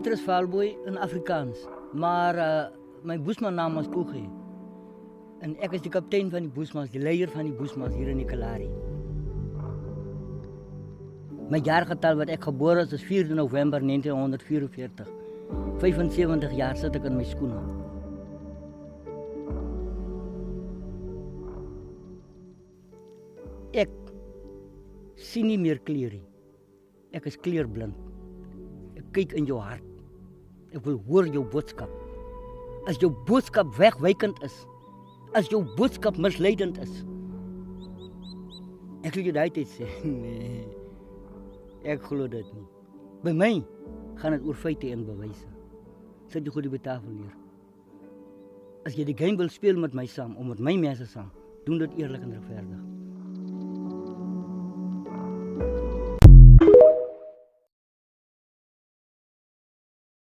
Peter is Valboy in Afrikaans, maar my boesman naam was Koegi. En ek is die kaptein van die boesmans, die leier van die boesmans hier in die Kalahari. My jaargetal wat ek gebore is 4 November 1944. 75 jaar sit ek in my skoene. Ek sien nie meer kleur nie. Ek is kleurblind. Ek kyk in jou hart. Ek wil hoor jou boodskap. As jou boodskap wegwykend is, as jou boodskap misleidend is, ek wil jou daai tyd sê, nee, ek glo dit nie. By my gaan dit oor feite en bewyse. Sit jy goed op die tafel neer. As jy die game wil speel met my saam, of met my mense saam, doen dit eerlik en regverdig.